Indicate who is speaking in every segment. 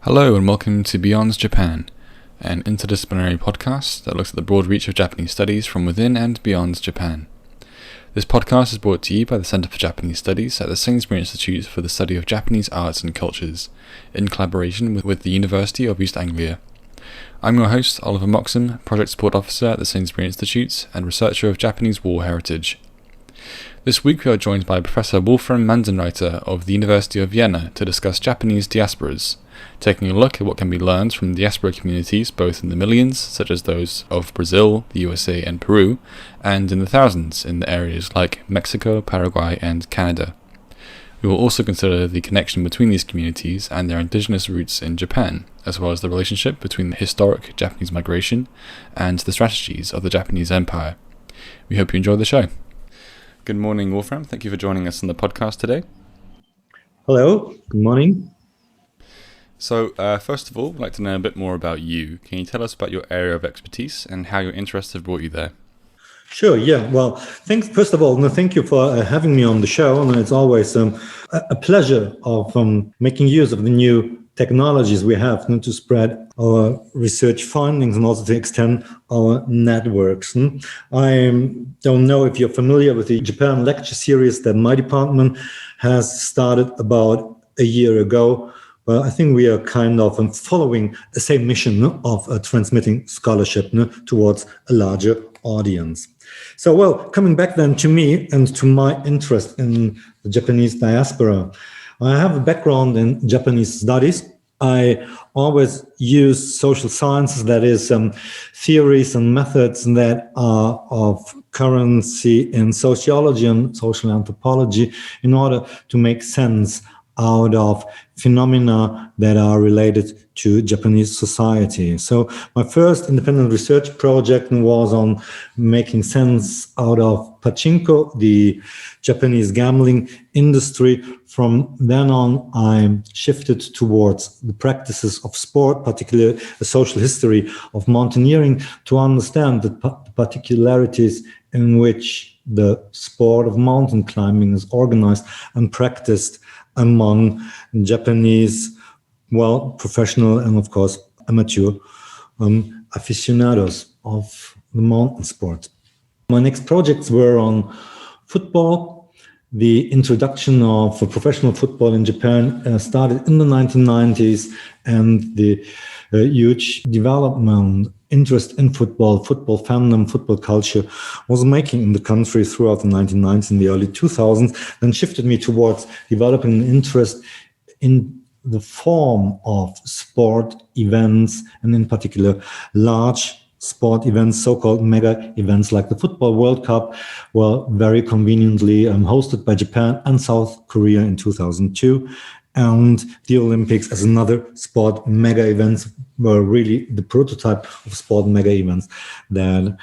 Speaker 1: Hello and welcome to Beyond Japan, an interdisciplinary podcast that looks at the broad reach of Japanese studies from within and beyond Japan. This podcast is brought to you by the Center for Japanese Studies at the Sainsbury Institute for the Study of Japanese Arts and Cultures, in collaboration with the University of East Anglia. I'm your host, Oliver Moxham, Project Support Officer at the Sainsbury Institute and researcher of Japanese war heritage. This week we are joined by Professor Wolfram Manzenreiter of the University of Vienna to discuss Japanese diasporas, taking a look at what can be learned from diaspora communities both in the millions, such as those of Brazil, the USA and Peru, and in the thousands in the areas like Mexico, Paraguay and Canada. We will also consider the connection between these communities and their indigenous roots in Japan, as well as the relationship between the historic Japanese migration and the strategies of the Japanese Empire. We hope you enjoy the show. Good morning, Wolfram. Thank you for joining us on the podcast today.
Speaker 2: Hello. Good morning.
Speaker 1: So, first of all, I'd like to know a bit more about you. Can you tell us about your area of expertise and how your interests have brought you there?
Speaker 2: Sure. Yeah. Well, thanks. First of all, thank you for having me on the show. And it's always a pleasure of making use of the new technologies we have to spread our research findings and also to extend our networks. I don't know if you're familiar with the Japan lecture series that my department has started about a year ago. Well, I think we are kind of following the same mission of transmitting scholarship towards a larger audience. So, well, coming back then to me and to my interest in the Japanese diaspora, I have a background in Japanese studies. I always use social sciences, that is, theories and methods that are of currency in sociology and social anthropology in order to make sense out of phenomena that are related to Japanese society. So my first independent research project was on making sense out of pachinko, the Japanese gambling industry. From then on, I shifted towards the practices of sport, particularly the social history of mountaineering, to understand the particularities in which the sport of mountain climbing is organized and practiced among Japanese, professional and of course amateur aficionados of the mountain sport. My next projects were on football. The introduction of professional football in Japan started in the 1990s, and the huge development, interest in football fandom, football culture was making in the country throughout the 1990s and the early 2000s, then shifted me towards developing an interest in the form of sport events, and in particular large sport events, so-called mega events like the Football World Cup, were very conveniently hosted by Japan and South Korea in 2002. And the Olympics as another sport mega events were really the prototype of sport mega events that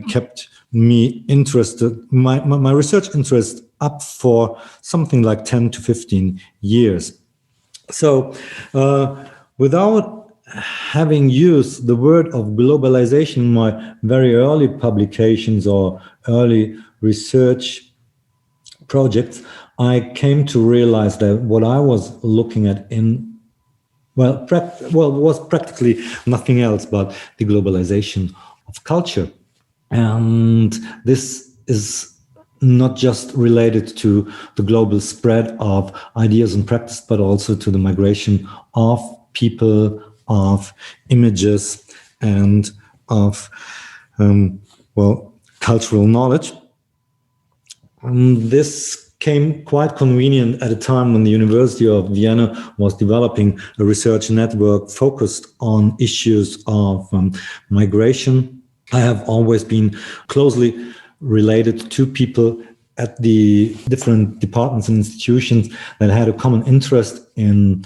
Speaker 2: kept me interested, my research interest up for something like 10 to 15 years. So without having used the word of globalization in my very early publications or early research projects, I came to realize that what I was looking at was practically nothing else but the globalization of culture. And this is not just related to the global spread of ideas and practice, but also to the migration of people, of images, and of cultural knowledge. This came quite convenient at a time when the University of Vienna was developing a research network focused on issues of migration. I have always been closely related to people at the different departments and institutions that had a common interest in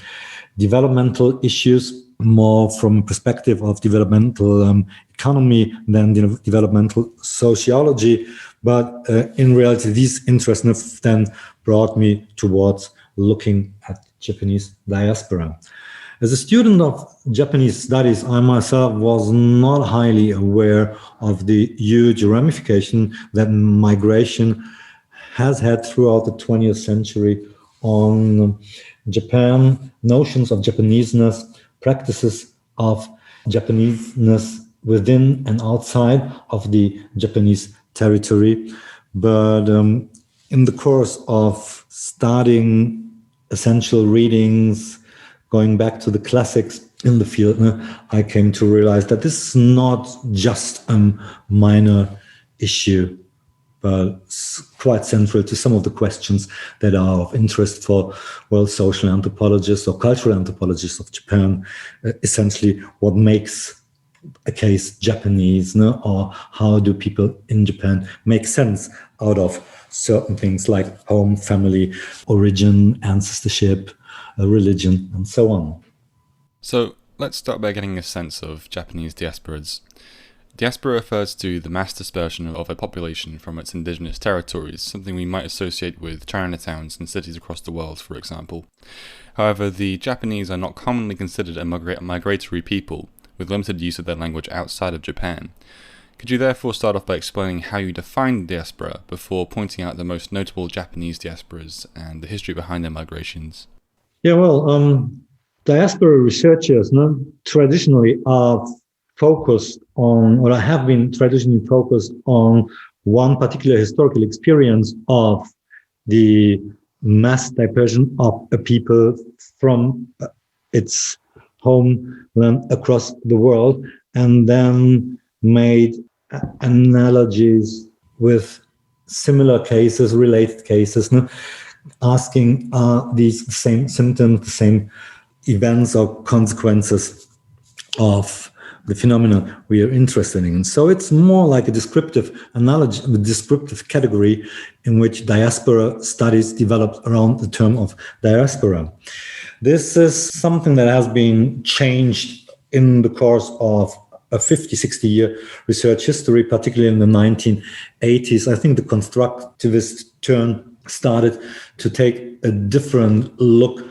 Speaker 2: developmental issues, more from a perspective of developmental economy than developmental sociology. But in reality, these interests then brought me towards looking at Japanese diaspora. As a student of Japanese studies, I myself was not highly aware of the huge ramification that migration has had throughout the 20th century on Japan, notions of Japaneseness, practices of Japaneseness within and outside of the Japanese territory. But in the course of studying essential readings, going back to the classics in the field, I came to realize that this is not just a minor issue, but quite central to some of the questions that are of interest for, well, social anthropologists or cultural anthropologists of Japan. Essentially, what makes a case Japanese, or how do people in Japan make sense out of certain things like home, family, origin, ancestorship, religion, and so on.
Speaker 1: So let's start by getting a sense of Japanese diasporas. Diaspora refers to the mass dispersion of a population from its indigenous territories, something we might associate with Chinatowns and cities across the world, for example. However, the Japanese are not commonly considered a migratory people, with limited use of their language outside of Japan. Could you therefore start off by explaining how you define diaspora before pointing out the most notable Japanese diasporas and the history behind their migrations?
Speaker 2: Yeah, well, diaspora researchers traditionally are focused on, or have been traditionally focused on, one particular historical experience of the mass dispersion of a people from its homeland across the world, and then made analogies with similar cases, related cases, asking, are these the same symptoms, the same events or consequences of the phenomenon we are interested in? And so it's more like a descriptive analogy, a descriptive category in which diaspora studies developed around the term of diaspora. This is something that has been changed in the course of a 50, 60-year research history, particularly in the 1980s. I think the constructivist turn started to take a different look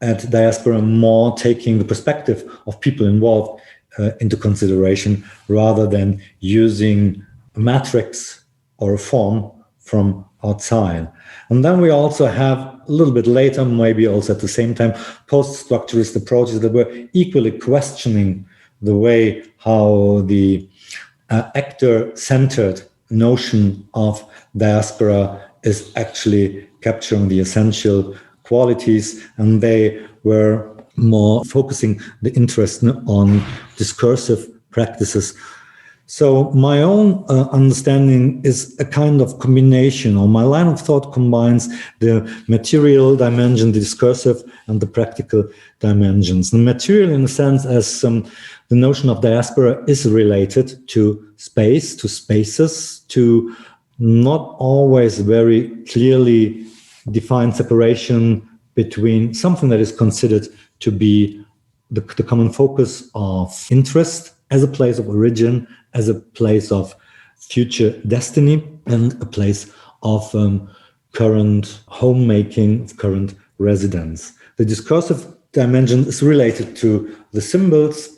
Speaker 2: at diaspora, more taking the perspective of people involved into consideration, rather than using a matrix or a form from outside. And then we also have a little bit later, maybe also at the same time, post-structuralist approaches that were equally questioning the way how the actor-centered notion of diaspora is actually capturing the essential qualities, and they were more focusing the interest on discursive practices. So my own understanding is a kind of combination, or my line of thought combines the material dimension, the discursive, and the practical dimensions. The material, in a sense, as the notion of diaspora is related to space, to spaces, to not always very clearly defined separation between something that is considered to be the common focus of interest as a place of origin, as a place of future destiny, and a place of current homemaking, of current residence. The discursive dimension is related to the symbols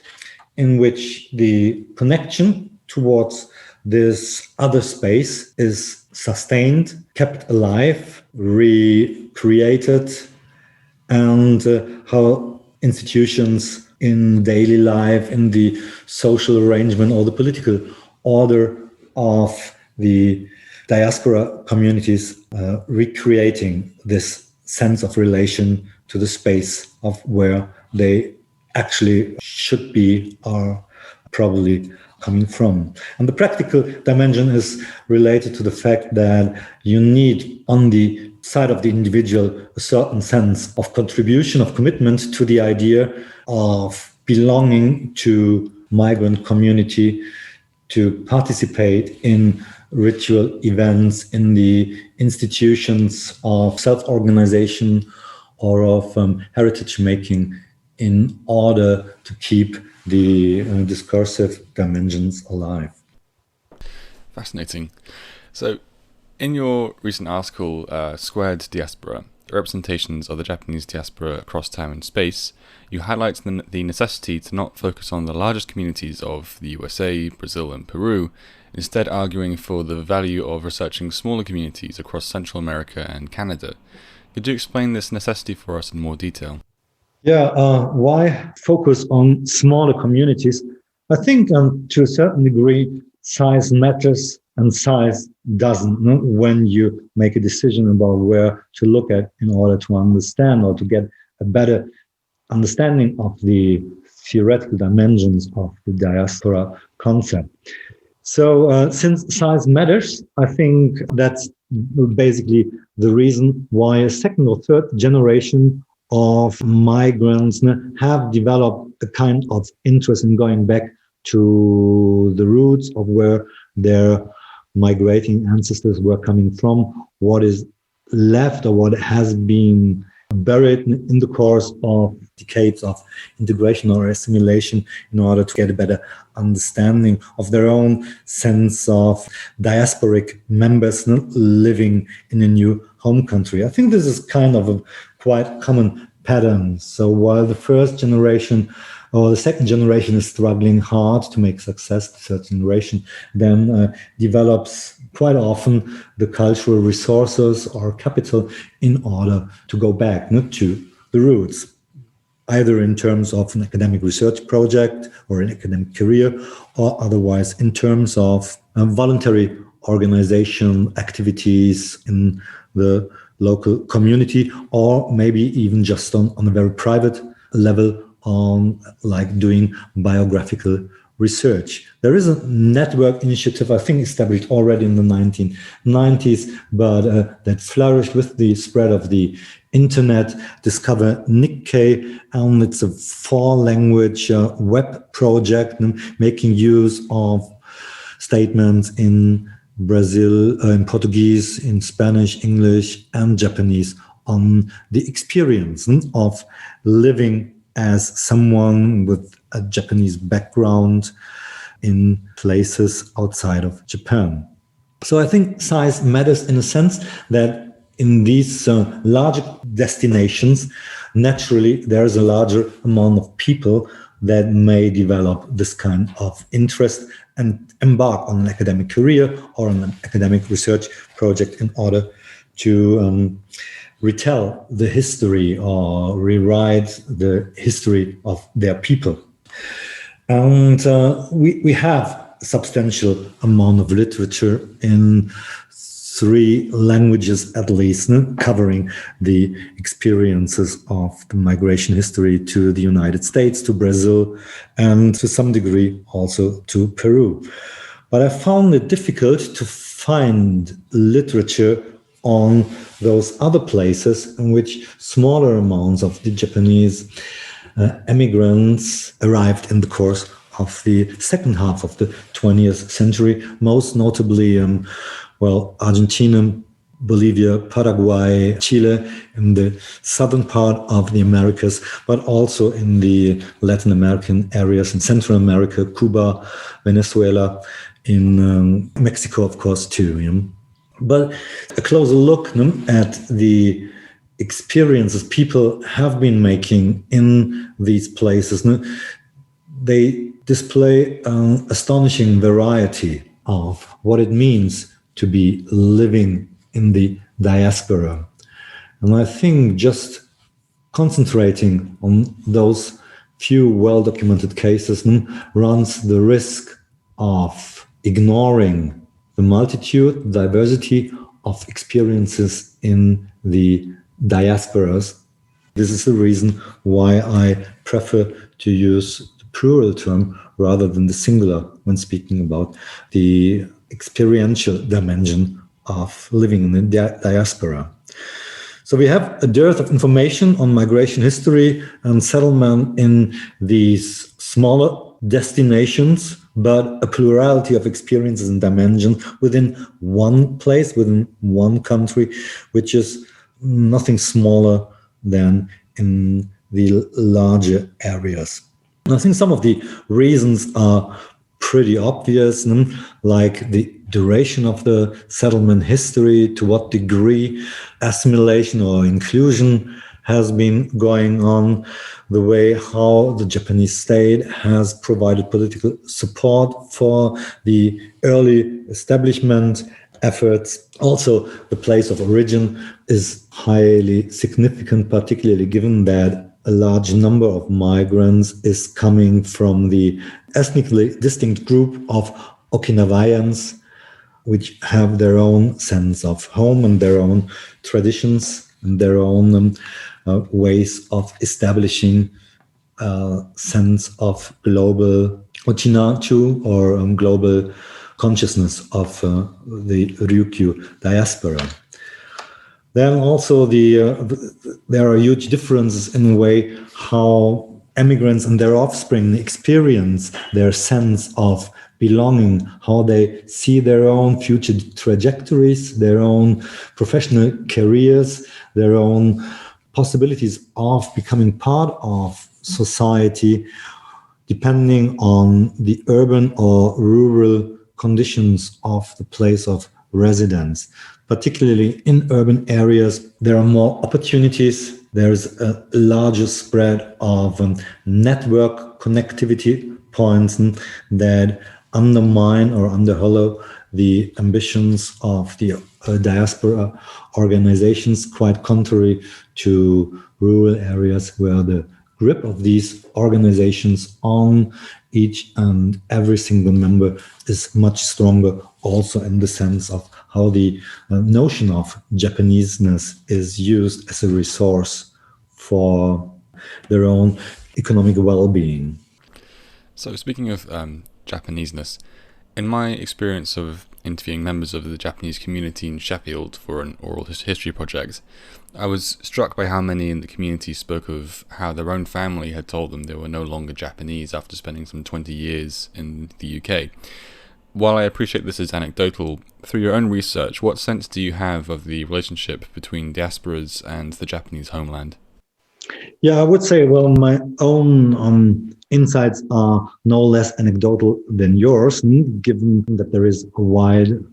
Speaker 2: in which the connection towards this other space is sustained, kept alive, recreated, and how institutions in daily life, in the social arrangement or the political order of the diaspora communities, recreating this sense of relation to the space of where they actually should be or probably coming from. And the practical dimension is related to the fact that you need, on the side of the individual, a certain sense of contribution, of commitment to the idea of belonging to migrant community, to participate in ritual events, in the institutions of self-organization or of heritage making, in order to keep the discursive dimensions alive.
Speaker 1: Fascinating. So, in your recent article, Squared Diaspora, Representations of the Japanese Diaspora Across Time and Space, you highlight the necessity to not focus on the largest communities of the USA, Brazil, and Peru, instead arguing for the value of researching smaller communities across Central America and Canada. Could you explain this necessity for us in more detail?
Speaker 2: Why focus on smaller communities? I think to a certain degree, size matters and size doesn't. No? When you make a decision about where to look at in order to understand or to get a better understanding of the theoretical dimensions of the diaspora concept. So, since size matters, I think that's basically the reason why a second or third generation of migrants have developed a kind of interest in going back to the roots of where their migrating ancestors were coming from, what is left or what has been buried in the course of decades of integration or assimilation in order to get a better understanding of their own sense of diasporic members living in a new home country. I think this is kind of a quite common pattern. So while the first generation or the second generation is struggling hard to make success, the third generation then develops quite often the cultural resources or capital in order to go back to the roots, either in terms of an academic research project or an academic career, or otherwise in terms of voluntary organization activities in the local community, or maybe even just on a very private level, on like doing biographical research. There is a network initiative, I think, established already in the 1990s, but that flourished with the spread of the internet. Discover Nikkei, and it's a 4-language web project making use of statements in Brazil, in Portuguese, in Spanish, English, and Japanese on the experience of living as someone with a Japanese background in places outside of Japan. So I think size matters in a sense that in these larger destinations, naturally, there's a larger amount of people that may develop this kind of interest and embark on an academic career or on an academic research project in order to retell the history or rewrite the history of their people. And we have a substantial amount of literature in 3 languages at least, covering the experiences of the migration history to the United States, to Brazil, and to some degree also to Peru. But I found it difficult to find literature on those other places in which smaller amounts of the Japanese immigrants arrived in the course of the second half of the 20th century, most notably, Argentina, Bolivia, Paraguay, Chile, in the southern part of the Americas, but also in the Latin American areas, in Central America, Cuba, Venezuela, in Mexico, of course, too. But a closer look at the experiences people have been making in these places, they display an astonishing variety of what it means to be living in the diaspora. And I think just concentrating on those few well-documented cases runs the risk of ignoring the multitude, diversity of experiences in the diasporas. This is the reason why I prefer to use the plural term rather than the singular when speaking about the experiential dimension of living in the diaspora. So we have a dearth of information on migration history and settlement in these smaller destinations, but a plurality of experiences and dimensions within one place, within one country, which is nothing smaller than in the larger areas. And I think some of the reasons are pretty obvious, like the duration of the settlement history, to what degree assimilation or inclusion has been going on, the way how the Japanese state has provided political support for the early establishment efforts. Also, the place of origin is highly significant, particularly given that a large number of migrants is coming from the ethnically distinct group of Okinawaians, which have their own sense of home and their own traditions and their own ways of establishing a sense of global Ochinachu or global consciousness of the Ryukyu diaspora. Then also there are huge differences in the way how immigrants and their offspring experience their sense of belonging, how they see their own future trajectories, their own professional careers, their own possibilities of becoming part of society, depending on the urban or rural conditions of the place of residence. Particularly in urban areas, there are more opportunities. There's a larger spread of network connectivity points that undermine or underhollow the ambitions of the diaspora organizations, quite contrary to rural areas where the grip of these organizations on each and every single member is much stronger, also in the sense of how the notion of Japaneseness is used as a resource for their own economic well-being.
Speaker 1: So speaking of Japaneseness, in my experience of interviewing members of the Japanese community in Sheffield for an oral history project, I was struck by how many in the community spoke of how their own family had told them they were no longer Japanese after spending some 20 years in the UK. While I appreciate this is anecdotal, through your own research, what sense do you have of the relationship between diasporas and the Japanese homeland?
Speaker 2: Yeah, I would say, well, my own insights are no less anecdotal than yours, given that there is a wide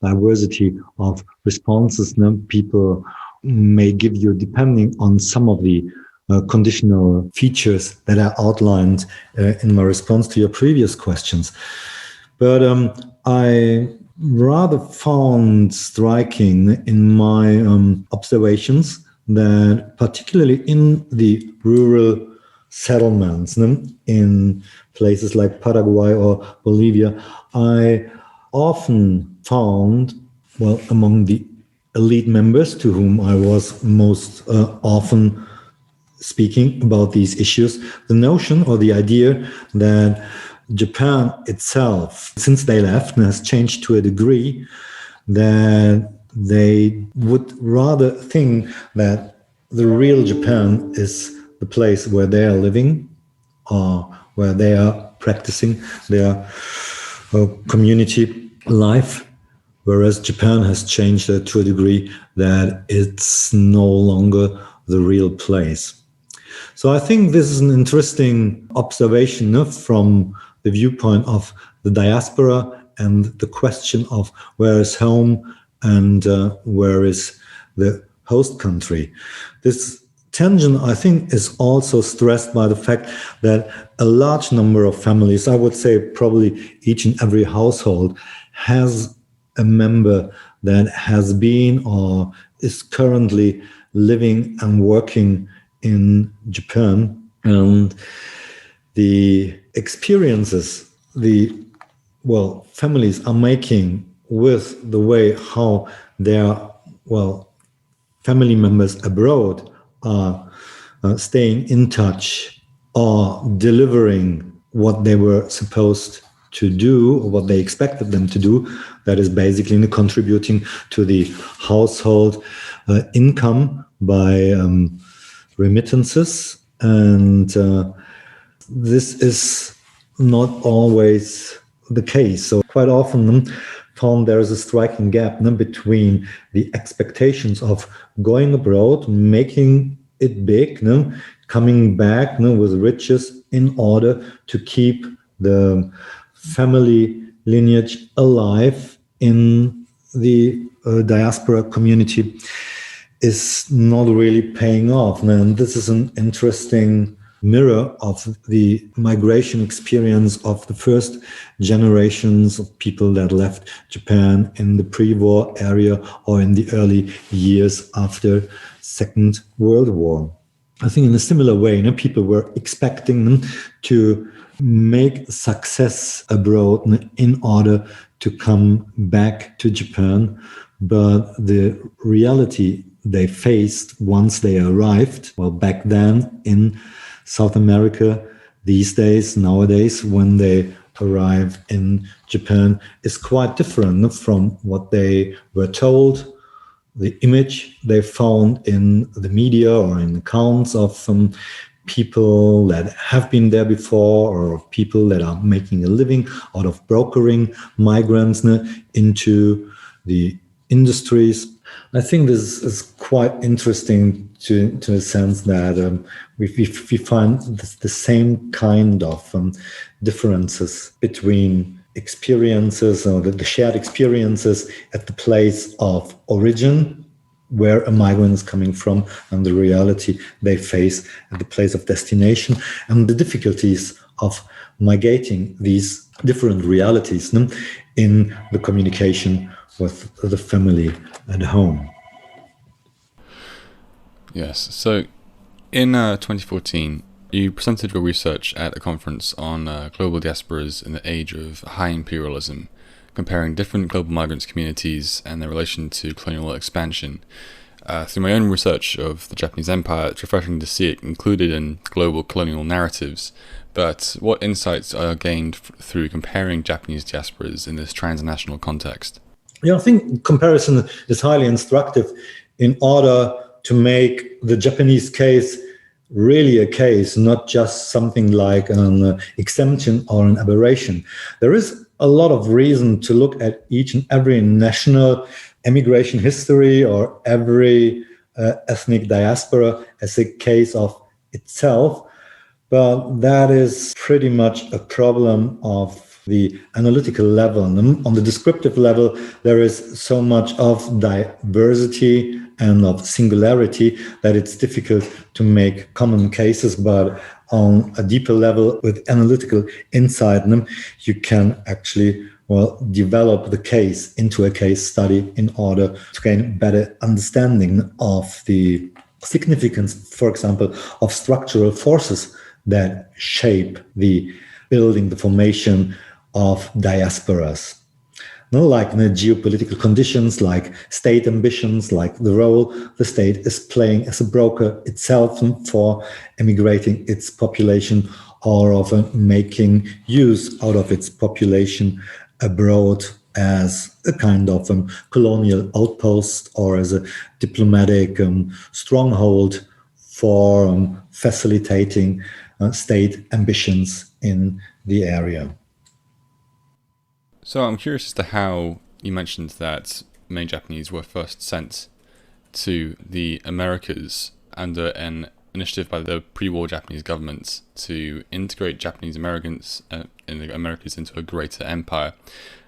Speaker 2: diversity of responses people may give you depending on some of the conditional features that are outlined in my response to your previous questions. But I rather found striking in my observations that particularly in the rural settlements in places like Paraguay or Bolivia, I often found, well, among the elite members to whom I was most often speaking about these issues, the notion or the idea that Japan itself, since they left, has changed to a degree that they would rather think that the real Japan is the place where they are living or where they are practicing their community life, whereas Japan has changed to a degree that it's no longer the real place. So I think this is an interesting observation from the viewpoint of the diaspora and the question of where is home and where is the host country. This tension, I think, is also stressed by the fact that a large number of families, I would say probably each and every household, has a member that has been or is currently living and working in Japan, and the experiences families are making with the way how their family members abroad are staying in touch or delivering what they were supposed to do or what they expected them to do, that is basically contributing to the household income by remittances, and this is not always the case. So quite often found there is a striking gap between the expectations of going abroad, making it big, coming back with riches in order to keep the family lineage alive in the diaspora community, is not really paying off. And this is an interesting mirror of the migration experience of the first generations of people that left Japan in the pre-war area or in the early years after Second World War. I think in a similar way, people were expecting them to make success abroad in order to come back to Japan. But the reality they faced once they arrived, well, back then in South America, these days, nowadays, when they arrive in Japan, is quite different from what they were told. The image they found in the media or in accounts of some people that have been there before, or people that are making a living out of brokering migrants into the industries. I think this is quite interesting to the sense that we find the same kind of differences between experiences or the shared experiences at the place of origin, where a migrant is coming from, and the reality they face at the place of destination, and the difficulties of migrating these different realities in the communication with the family at home.
Speaker 1: Yes. So in 2014, you presented your research at a conference on global diasporas in the age of high imperialism, comparing different global migrants' communities and their relation to colonial expansion. Through my own research of the Japanese Empire, it's refreshing to see it included in global colonial narratives. But what insights are gained through comparing Japanese diasporas in this transnational context?
Speaker 2: Yeah, I think comparison is highly instructive in order to make the Japanese case really a case, not just something like an exemption or an aberration. There is a lot of reason to look at each and every national emigration history or every ethnic diaspora as a case of itself, but that is pretty much a problem of the analytical level. On the descriptive level, there is so much of diversity and of singularity that it's difficult to make common cases. But on a deeper level, with analytical insight, you can actually develop the case into a case study in order to gain better understanding of the significance, for example, of structural forces that shape the building, the formation of diasporas. Like the geopolitical conditions, like state ambitions, like the role the state is playing as a broker itself for emigrating its population, or of making use out of its population abroad as a kind of colonial outpost or as a diplomatic stronghold for facilitating state ambitions in the area.
Speaker 1: So I'm curious as to how you mentioned that many Japanese were first sent to the Americas under an initiative by the pre-war Japanese government to integrate Japanese Americans in the Americas into a greater empire.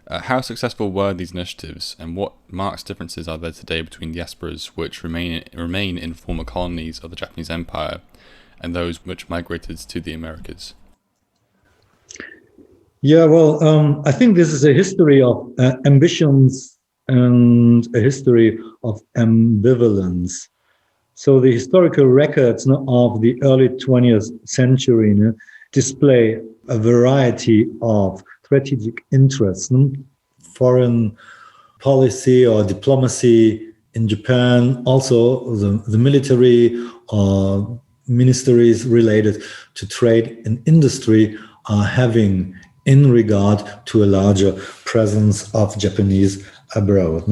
Speaker 1: How successful were these initiatives, and what marked differences are there today between diasporas which remain in former colonies of the Japanese Empire and those which migrated to the Americas?
Speaker 2: Yeah, well, I think this is a history of ambitions and a history of ambivalence. So the historical records of the early 20th century display a variety of strategic interests, foreign policy or diplomacy in Japan, also the military ministries related to trade and industry are having in regard to a larger presence of Japanese abroad.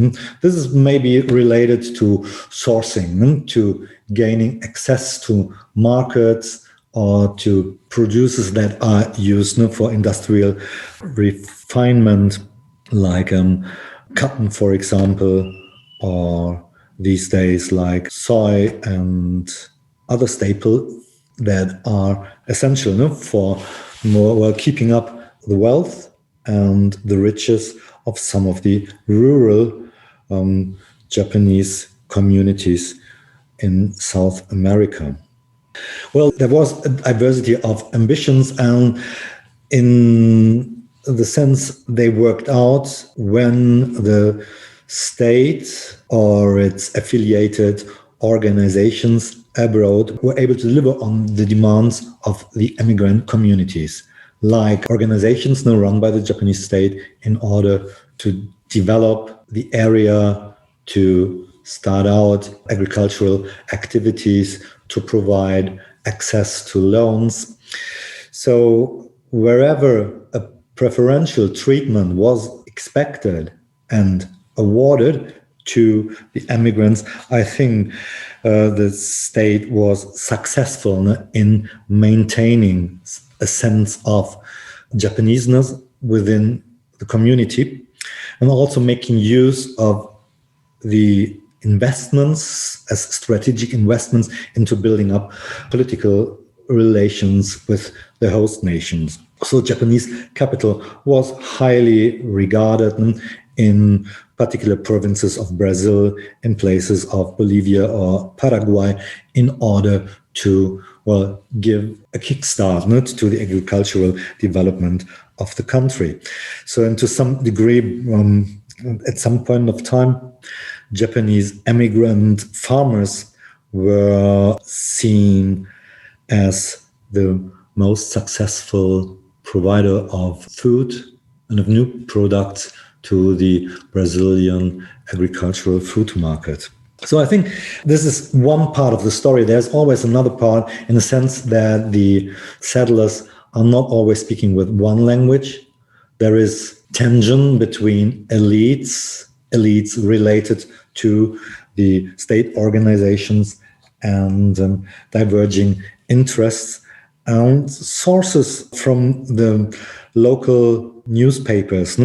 Speaker 2: This is maybe related to sourcing, to gaining access to markets or to producers that are used for industrial refinement, like cotton, for example, or these days like soy and other staples that are essential for more keeping up the wealth and the riches of some of the rural Japanese communities in South America. Well, there was a diversity of ambitions, and in the sense they worked out when the state or its affiliated organizations abroad were able to deliver on the demands of the immigrant communities, like organizations now run by the Japanese state in order to develop the area, to start out agricultural activities, to provide access to loans. So wherever a preferential treatment was expected and awarded to the immigrants, I think the state was successful in maintaining a sense of Japaneseness within the community, and also making use of the investments as strategic investments into building up political relations with the host nations. So Japanese capital was highly regarded in particular provinces of Brazil, in places of Bolivia or Paraguay, in order to, well, give a kickstart to the agricultural development of the country. So, and to some degree, at some point of time, Japanese immigrant farmers were seen as the most successful provider of food and of new products to the Brazilian agricultural food market. So I think this is one part of the story. There's always another part, in the sense that the settlers are not always speaking with one language. There is tension between elites related to the state organizations, and diverging interests. And sources from the local newspapers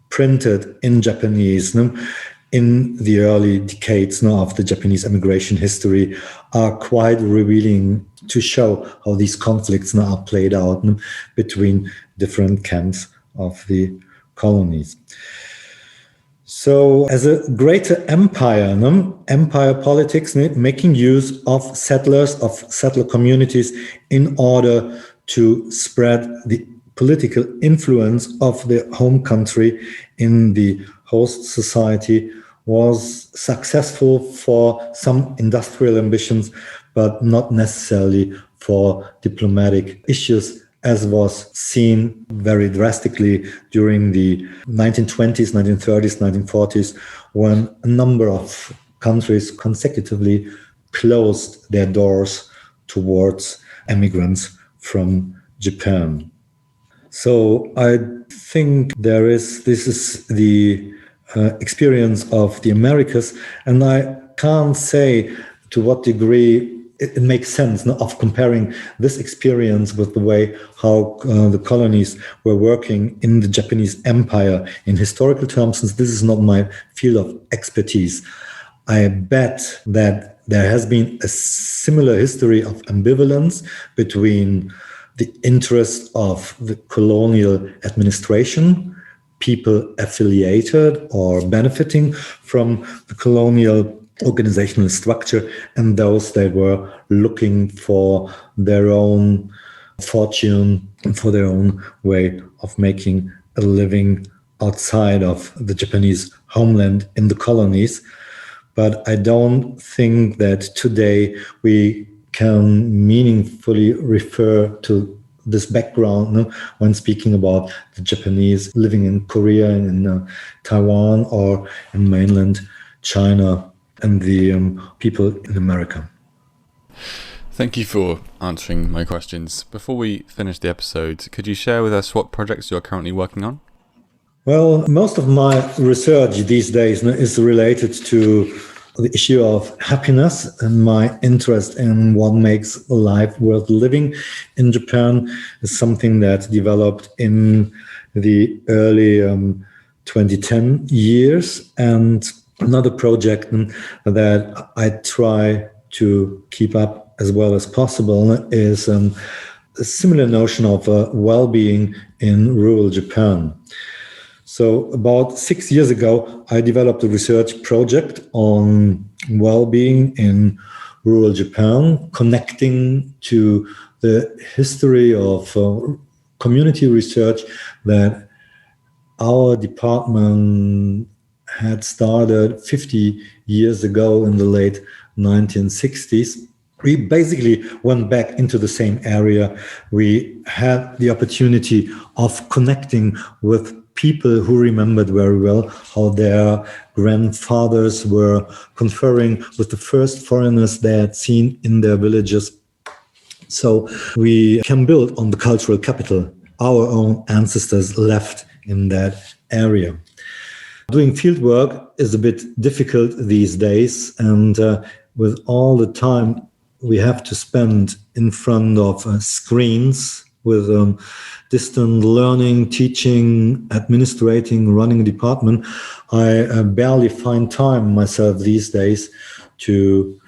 Speaker 2: printed in Japanese in the early decades of the Japanese immigration history are quite revealing to show how these conflicts are played out between different camps of the colonies. So as a greater empire, empire politics, making use of settlers, of settler communities, in order to spread the political influence of the home country in the host society, was successful for some industrial ambitions, but not necessarily for diplomatic issues, as was seen very drastically during the 1920s, 1930s, 1940s, when a number of countries consecutively closed their doors towards immigrants from Japan. So I think this is the experience of the Americas, and I can't say to what degree it makes sense of comparing this experience with the way how the colonies were working in the Japanese empire in historical terms, since this is not my field of expertise. I bet that there has been a similar history of ambivalence between the interest of the colonial administration, people affiliated or benefiting from the colonial organizational structure, and those that were looking for their own fortune and for their own way of making a living outside of the Japanese homeland in the colonies. But I don't think that today we can meaningfully refer to this background when speaking about the Japanese living in Korea and in Taiwan or in mainland China and the people in America.
Speaker 1: Thank you for answering my questions. Before we finish the episode, could you share with us what projects you're currently working on?
Speaker 2: Well, most of my research these days is related to the issue of happiness, and my interest in what makes life worth living in Japan is something that developed in the early 2010 years. And another project that I try to keep up as well as possible is a similar notion of well-being in rural Japan. So about 6 years ago, I developed a research project on well-being in rural Japan, connecting to the history of community research that our department had started 50 years ago in the late 1960s. we basically went back into the same area. We had the opportunity of connecting with people who remembered very well how their grandfathers were conferring with the first foreigners they had seen in their villages. So we can build on the cultural capital our own ancestors left in that area. Doing field work is a bit difficult these days, and with all the time we have to spend in front of screens with distant learning, teaching, administrating, running a department, I barely find time myself these days to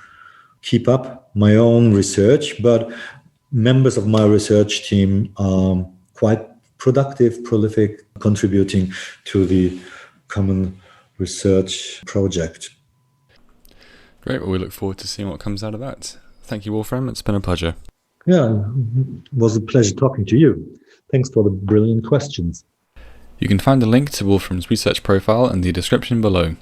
Speaker 2: keep up my own research, but members of my research team are quite productive, prolific, contributing to the common research project.
Speaker 1: Great. Well, we look forward to seeing what comes out of that. Thank you, Wolfram. It's been a pleasure.
Speaker 2: Yeah, it was a pleasure talking to you. Thanks for the brilliant questions.
Speaker 1: You can find a link to Wolfram's research profile in the description below.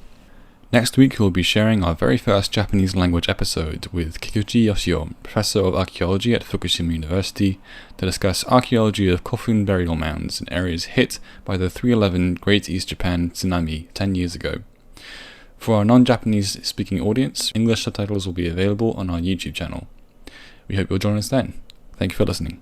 Speaker 1: Next week, we'll be sharing our very first Japanese language episode with Kikuchi Yoshio, Professor of Archaeology at Fukushima University, to discuss archaeology of Kofun burial mounds in areas hit by the 3/11 Great East Japan tsunami 10 years ago. For our non-Japanese speaking audience, English subtitles will be available on our YouTube channel. We hope you'll join us then. Thank you for listening.